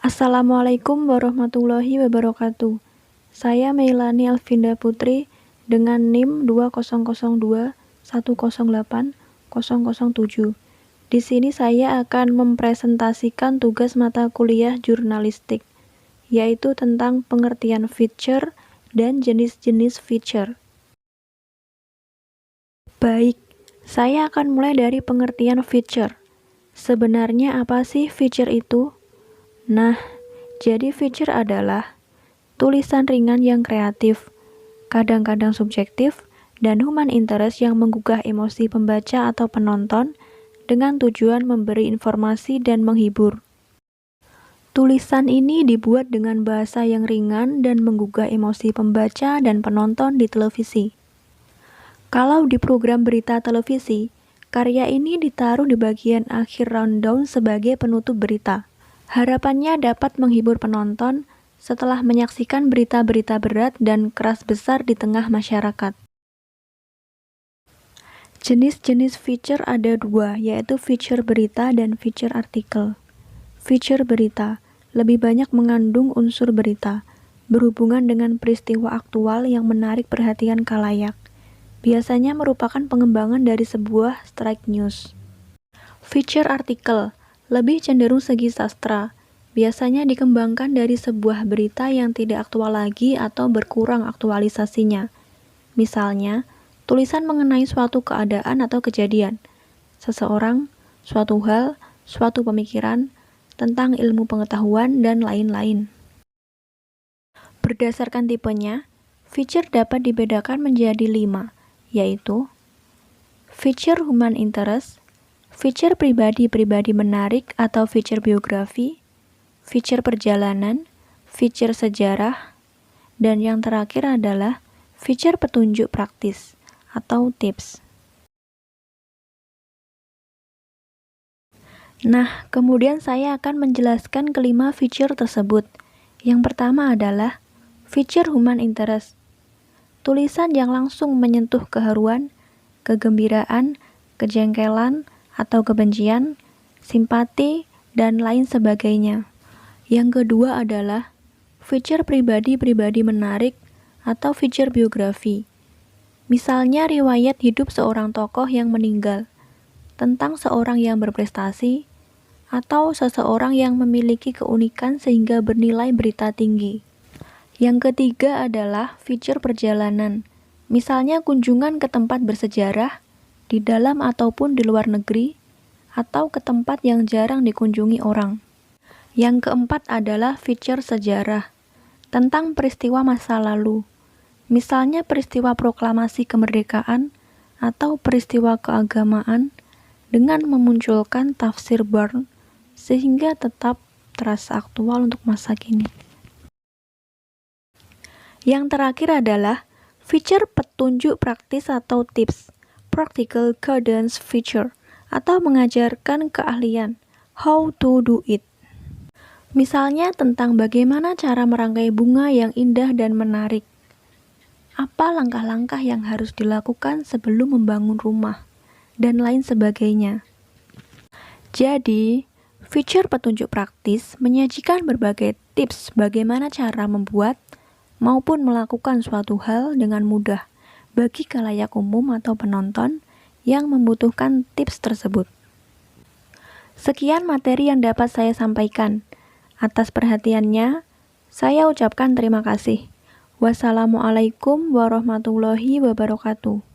Assalamualaikum warahmatullahi wabarakatuh. Saya Meilani Alvinda Putri dengan NIM 200210808007. Di sini saya akan mempresentasikan tugas mata kuliah jurnalistik, yaitu tentang pengertian feature dan jenis-jenis feature. Baik, saya akan mulai dari pengertian feature. Sebenarnya apa sih feature itu? Nah, jadi feature adalah tulisan ringan yang kreatif, kadang-kadang subjektif, dan human interest yang menggugah emosi pembaca atau penonton dengan tujuan memberi informasi dan menghibur. Tulisan ini dibuat dengan bahasa yang ringan dan menggugah emosi pembaca dan penonton di televisi. Kalau di program berita televisi, karya ini ditaruh di bagian akhir rundown sebagai penutup berita. Harapannya dapat menghibur penonton setelah menyaksikan berita-berita berat dan keras besar di tengah masyarakat. Jenis-jenis feature ada dua, yaitu feature berita dan feature artikel. Feature berita lebih banyak mengandung unsur berita, berhubungan dengan peristiwa aktual yang menarik perhatian khalayak. Biasanya merupakan pengembangan dari sebuah strike news. Feature artikel lebih cenderung segi sastra, biasanya dikembangkan dari sebuah berita yang tidak aktual lagi atau berkurang aktualisasinya. Misalnya, tulisan mengenai suatu keadaan atau kejadian, seseorang, suatu hal, suatu pemikiran, tentang ilmu pengetahuan, dan lain-lain. Berdasarkan tipenya, feature dapat dibedakan menjadi 5, yaitu feature human interest, feature pribadi-pribadi menarik atau feature biografi, feature perjalanan, feature sejarah, dan yang terakhir adalah feature petunjuk praktis atau tips. Nah, kemudian saya akan menjelaskan kelima feature tersebut. Yang pertama adalah feature human interest. Tulisan yang langsung menyentuh keharuan, kegembiraan, kejengkelan, atau kebencian, simpati, dan lain sebagainya. Yang kedua adalah feature pribadi-pribadi menarik atau feature biografi. Misalnya riwayat hidup seorang tokoh yang meninggal, tentang seorang yang berprestasi, atau seseorang yang memiliki keunikan sehingga bernilai berita tinggi. Yang ketiga adalah feature perjalanan. Misalnya kunjungan ke tempat bersejarah, di dalam ataupun di luar negeri, atau ke tempat yang jarang dikunjungi orang. Yang keempat adalah feature sejarah, tentang peristiwa masa lalu. Misalnya peristiwa proklamasi kemerdekaan, atau peristiwa keagamaan, dengan memunculkan tafsir Barnes, sehingga tetap terasa aktual untuk masa kini. Yang terakhir adalah feature petunjuk praktis atau tips, practical guidance feature, atau mengajarkan keahlian, how to do it. Misalnya tentang bagaimana cara merangkai bunga yang indah dan menarik. Apa langkah-langkah yang harus dilakukan sebelum membangun rumah, dan lain sebagainya. Jadi, feature petunjuk praktis menyajikan berbagai tips bagaimana cara membuat maupun melakukan suatu hal dengan mudah bagi khalayak umum atau penonton yang membutuhkan tips tersebut. Sekian materi yang dapat saya sampaikan. Atas perhatiannya, saya ucapkan terima kasih. Wassalamualaikum warahmatullahi wabarakatuh.